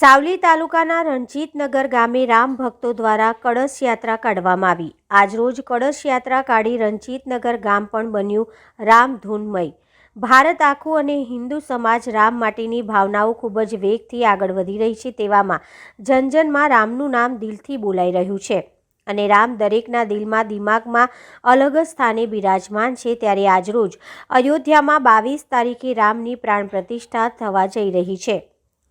સાવલી તાલુકાના રણજીતનગર ગામે રામ ભક્તો દ્વારા કળશ યાત્રા કાઢવામાં આવી। આજરોજ કળશ યાત્રા કાઢી રણજીતનગર ગામ પણ બન્યું રામધૂનમય। ભારત આખું અને હિન્દુ સમાજ રામ માટેની ભાવનાઓ ખૂબ જ વેગથી આગળ વધી રહી છે। તેવામાં જનજનમાં રામનું નામ દિલથી બોલાઈ રહ્યું છે અને રામ દરેકના દિલમાં દિમાગમાં અલગ સ્થાને બિરાજમાન છે। ત્યારે આજરોજ અયોધ્યામાં 22 તારીખે રામની પ્રાણ પ્રતિષ્ઠા થવા જઈ રહી છે।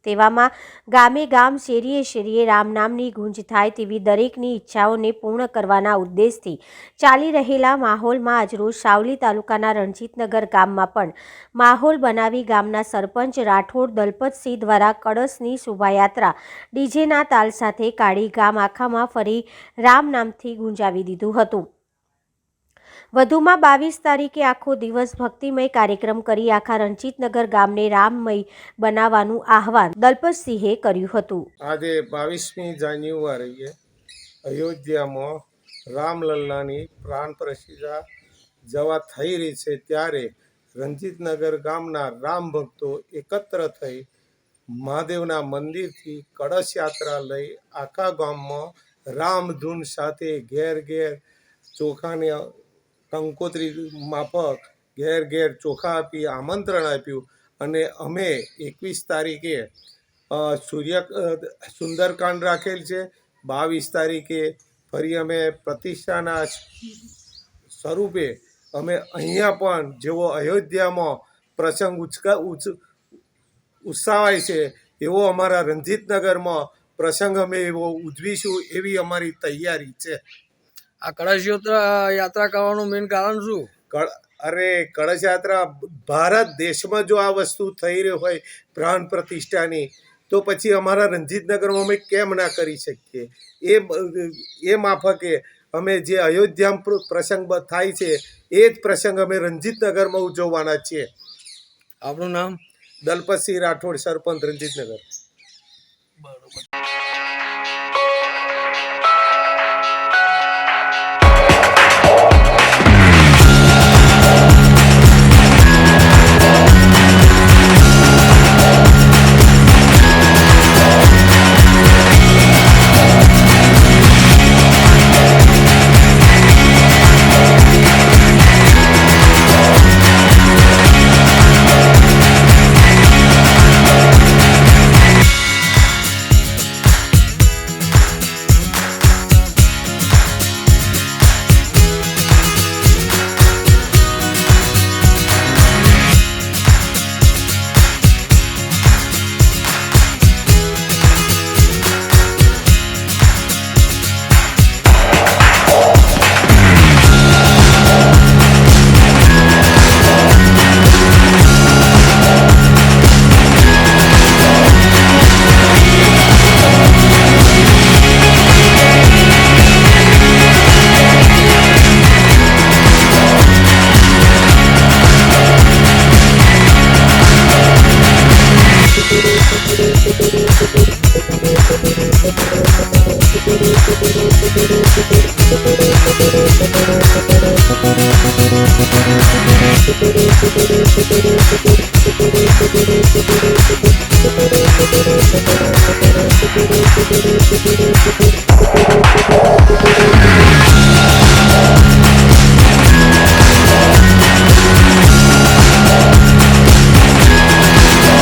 તેવામાં ગામે ગામ શેરીએ શેરીએ રામ નામની ગૂંજ થાય તેવી દરેકની ઈચ્છાઓને પૂર્ણ કરવાના ઉદ્દેશથી ચાલી રહેલા માહોલમાં આજરોજ સાવલી તાલુકાના રણજીતનગર ગામમાં પણ માહોલ બનાવી ગામના સરપંચ રાઠોડ દલપતસિંહ દ્વારા કળશની શોભાયાત્રા ડીજેના તાલ સાથે કાઢી ગામ આખામાં ફરી રામ નામથી ગુંજાવી દીધું હતું। વધુમાં 22 તારીખે આખો દિવસ ભક્તિમય કાર્યક્રમ કરી આખા રણજીતનગર ગામને રામમય બનાવવાનું આહવાન દલપતસિંહે કર્યું હતું। આજે 22મી જાન્યુઆરીએ અયોધ્યામાં રામલલ્લાની પ્રાણ પ્રતિષ્ઠા જવા થઈ રહી છે, ત્યારે રણજીતનગર ગામના રામ ભક્તો એકત્ર થઈ મહાદેવના મંદિરથી કળશ યાત્રા લઈ આખા ગામમાં રામધૂન સાથે ઘેર ઘેર ચોખાની કંકોત્રી માફક ઘેર ઘેર ચોખા આપી આમંત્રણ આપ્યું અને અમે 21 તારીખે સુંદરકાંડ રાખેલ છે। 22 તારીખે ફરી અમે પ્રતિષ્ઠાના સ્વરૂપે અમે અહીંયા પણ જેવો અયોધ્યામાં પ્રસંગ ઉત્સાવાય છે એવો અમારા રણજીતનગરમાં પ્રસંગ અમે એવો ઉજવીશું એવી અમારી તૈયારી છે। આ કળશ યાત્રા કરવાનું મેઇન કારણ શું? કળશ યાત્રા ભારત દેશમાં જો આ વસ્તુ થઈ રહી હોય પ્રાણ પ્રતિષ્ઠાની, તો પછી અમારા રણજીતનગરમાં અમે કેમ ના કરી શકીએ? એ માફકે અમે જે અયોધ્યામાં પ્રસંગ થાય છે એ જ પ્રસંગ અમે રણજીતનગરમાં ઉજવવાના છીએ। આપણું નામ? દલપતસિંહ રાઠોડ, સરપંચ રણજીતનગર। બરોબર।